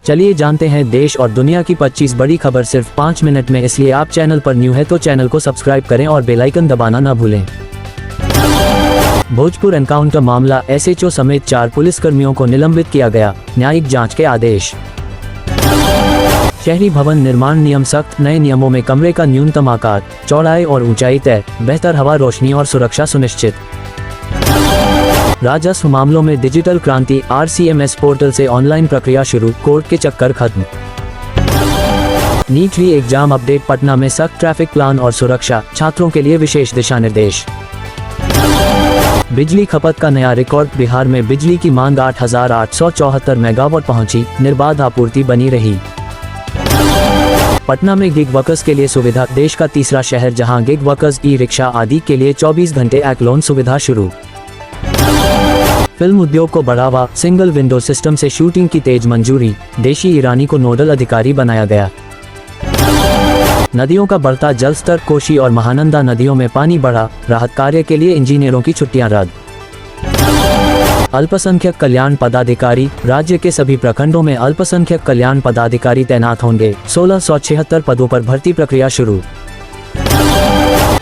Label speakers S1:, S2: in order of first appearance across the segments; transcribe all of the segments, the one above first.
S1: चलिए जानते हैं देश और दुनिया की 25 बड़ी खबर सिर्फ 5 मिनट में, इसलिए आप चैनल पर न्यू है तो चैनल को सब्सक्राइब करें और बेल आइकन दबाना न भूलें। भोजपुर एनकाउंटर मामला, एसएचओ समेत 4 पुलिसकर्मियों को निलंबित किया गया, न्यायिक जांच के आदेश। शहरी भवन निर्माण नियम सख्त, नए नियमों में कमरे का न्यूनतम आकार, चौड़ाई और ऊंचाई तय, बेहतर हवा, रोशनी और सुरक्षा सुनिश्चित। राजस्व मामलों में डिजिटल क्रांति, RCMS पोर्टल से ऑनलाइन प्रक्रिया शुरू, कोर्ट के चक्कर खत्म। नीट री एग्जाम अपडेट, पटना में सख्त ट्रैफिक प्लान और सुरक्षा, छात्रों के लिए विशेष दिशा निर्देश। बिजली खपत का नया रिकॉर्ड, बिहार में बिजली की मांग 8,874 मेगावाट पहुंची, निर्बाध आपूर्ति बनी रही। पटना में गिग वर्कर्स के लिए सुविधा, देश का तीसरा शहर जहां गिग वर्कर्स, ई रिक्शा आदि के लिए 24 घंटे एक लोन सुविधा शुरू। फिल्म उद्योग को बढ़ावा, सिंगल विंडो सिस्टम से शूटिंग की तेज मंजूरी, देशी ईरानी को नोडल अधिकारी बनाया गया। नदियों का बढ़ता जलस्तर, कोशी और महानंदा नदियों में पानी बढ़ा, राहत कार्य के लिए इंजीनियरों की छुट्टियां रद्द। अल्पसंख्यक कल्याण पदाधिकारी, राज्य के सभी प्रखंडों में अल्पसंख्यक कल्याण पदाधिकारी तैनात होंगे, 1676 पदों पर भर्ती प्रक्रिया शुरू।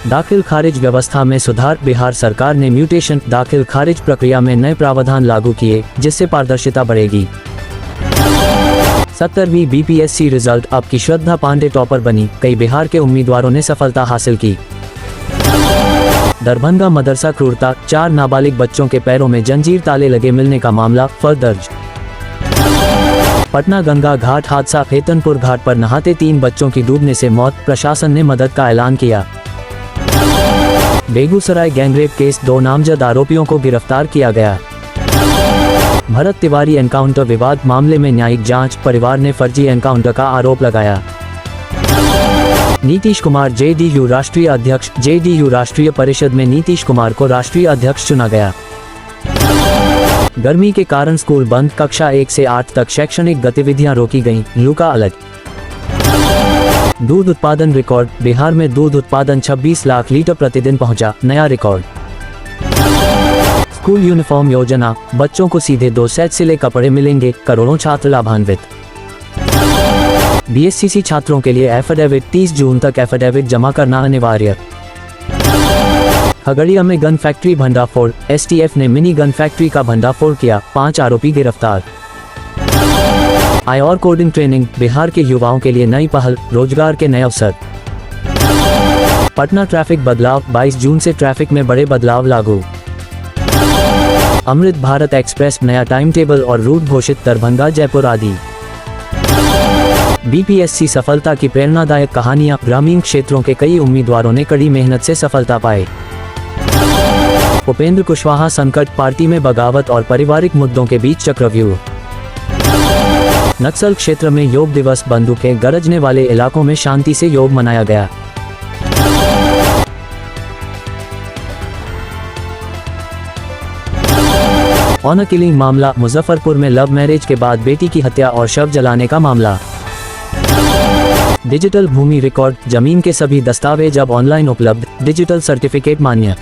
S1: दाखिल खारिज व्यवस्था में सुधार, बिहार सरकार ने म्यूटेशन दाखिल खारिज प्रक्रिया में नए प्रावधान लागू किए, जिससे पारदर्शिता बढ़ेगी। 70वीं BPSC रिजल्ट, अब की श्रद्धा पांडे टॉपर बनी, कई बिहार के उम्मीदवारों ने सफलता हासिल की। दरभंगा मदरसा क्रूरता, 4 नाबालिग बच्चों के पैरों में जंजीर ताले लगे मिलने का मामला, फर्द दर्ज। पटना गंगा घाट हादसा, फेतनपुर घाट पर नहाते 3 बच्चों की डूबने से मौत, प्रशासन ने मदद का ऐलान किया। बेगूसराय गैंगरेप केस, 2 नामजद आरोपियों को गिरफ्तार किया गया। भरत तिवारी एनकाउंटर विवाद मामले में न्यायिक जांच, परिवार ने फर्जी एनकाउंटर का आरोप लगाया। नीतीश कुमार JDU राष्ट्रीय अध्यक्ष, JDU राष्ट्रीय परिषद में नीतीश कुमार को राष्ट्रीय अध्यक्ष चुना गया। गर्मी के कारण स्कूल बंद, कक्षा 1 से 8 तक शैक्षणिक गतिविधियां रोकी गईं, लू का अलर्ट। दूध उत्पादन रिकॉर्ड, बिहार में दूध उत्पादन 26 लाख लीटर प्रतिदिन पहुंचा, नया रिकॉर्ड। स्कूल यूनिफॉर्म योजना, बच्चों को सीधे 2 सेट सिले कपड़े मिलेंगे, करोड़ों छात्र लाभान्वित। BSCC छात्रों के लिए एफिडेविट, 30 जून तक एफिडेविट जमा करना अनिवार्य। खगड़िया में गन फैक्ट्री भंडाफोड़, STF ने मिनी गन फैक्ट्री का भंडाफोड़ किया, 5 आरोपी गिरफ्तार। और कोडिंग ट्रेनिंग, बिहार के युवाओं के लिए नई पहल, रोजगार के नए अवसर। पटना ट्रैफिक बदलाव, 22 जून से ट्रैफिक में बड़े बदलाव लागू। अमृत भारत एक्सप्रेस, नया टाइम टेबल और रूट घोषित, दरभंगा जयपुर आदि। BPSC सफलता की प्रेरणादायक कहानियां, ग्रामीण क्षेत्रों के कई उम्मीदवारों ने कड़ी मेहनत से सफलता पाई। उपेंद्र कुशवाहा संकट, पार्टी में बगावत और पारिवारिक मुद्दों के बीच चक्रव्यूह। नक्सल क्षेत्र में योग दिवस, बंदूकें गरजने वाले इलाकों में शांति से योग मनाया गया। ऑनर किलिंग मामला, मुजफ्फरपुर में लव मैरिज के बाद बेटी की हत्या और शव जलाने का मामला। डिजिटल भूमि रिकॉर्ड, जमीन के सभी दस्तावेज अब ऑनलाइन उपलब्ध, डिजिटल सर्टिफिकेट मान्य।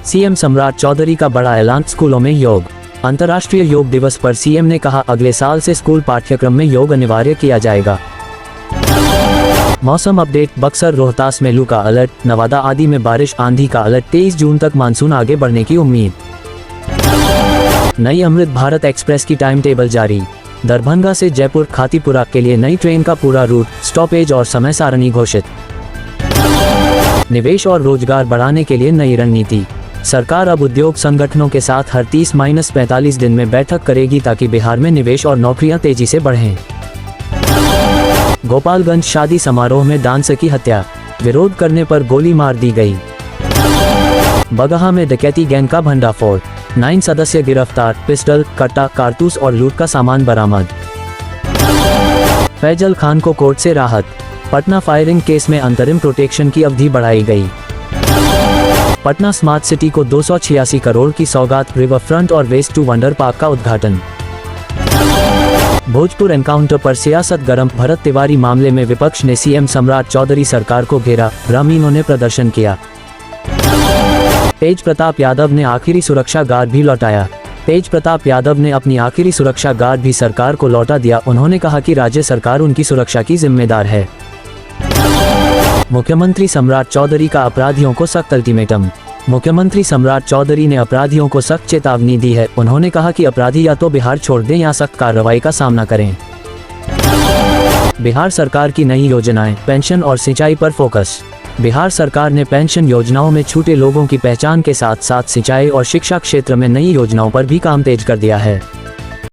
S1: CM सम्राट चौधरी का बड़ा ऐलान, स्कूलों में योग। अंतर्राष्ट्रीय योग दिवस पर CM ने कहा, अगले साल से स्कूल पाठ्यक्रम में योग अनिवार्य किया जाएगा। मौसम अपडेट, बक्सर रोहतास में लू का अलर्ट, नवादा आदि में बारिश आंधी का अलर्ट, 23 जून तक मानसून आगे बढ़ने की उम्मीद। नई अमृत भारत एक्सप्रेस की टाइम टेबल जारी, दरभंगा से जयपुर खातीपुरा के लिए नई ट्रेन का पूरा रूट, स्टॉपेज और समय सारणी घोषित। निवेश और रोजगार बढ़ाने के लिए नई रणनीति, सरकार अब उद्योग संगठनों के साथ हर 30-45 दिन में बैठक करेगी ताकि बिहार में निवेश और नौकरियां तेजी से बढ़ें। गोपालगंज शादी समारोह में डांसर की हत्या, विरोध करने पर गोली मार दी गई। बगहा में डकैती गैंग का भंडाफोड़, 9 सदस्य गिरफ्तार, पिस्टल, कट्टा, कारतूस और लूट का सामान बरामद। फैजल खान को कोर्ट से राहत, पटना फायरिंग केस में अंतरिम प्रोटेक्शन की अवधि बढ़ाई गई। पटना स्मार्ट सिटी को 286 करोड़ की सौगात, रिवर फ्रंट और वेस्ट टू वंडर पार्क का उद्घाटन। भोजपुर एनकाउंटर पर सियासत गरम, भरत तिवारी मामले में विपक्ष ने CM सम्राट चौधरी सरकार को घेरा, ग्रामीणों ने प्रदर्शन किया। तेज प्रताप यादव ने आखिरी सुरक्षा गार्ड भी लौटाया। तेज प्रताप यादव ने अपनी आखिरी सुरक्षा गार्ड भी सरकार को लौटा दिया। उन्होंने कहा कि राज्य सरकार उनकी सुरक्षा की जिम्मेदार है। मुख्यमंत्री सम्राट चौधरी का अपराधियों को सख्त अल्टीमेटम। मुख्यमंत्री सम्राट चौधरी ने अपराधियों को सख्त चेतावनी दी है। उन्होंने कहा कि अपराधी या तो बिहार छोड़ दें या सख्त कार्रवाई का सामना करें। बिहार सरकार की नई योजनाएं, पेंशन और सिंचाई पर फोकस। बिहार सरकार ने पेंशन योजनाओं में छूटे लोगों की पहचान के साथ साथ सिंचाई और शिक्षा क्षेत्र में नई योजनाओं पर भी काम तेज कर दिया है।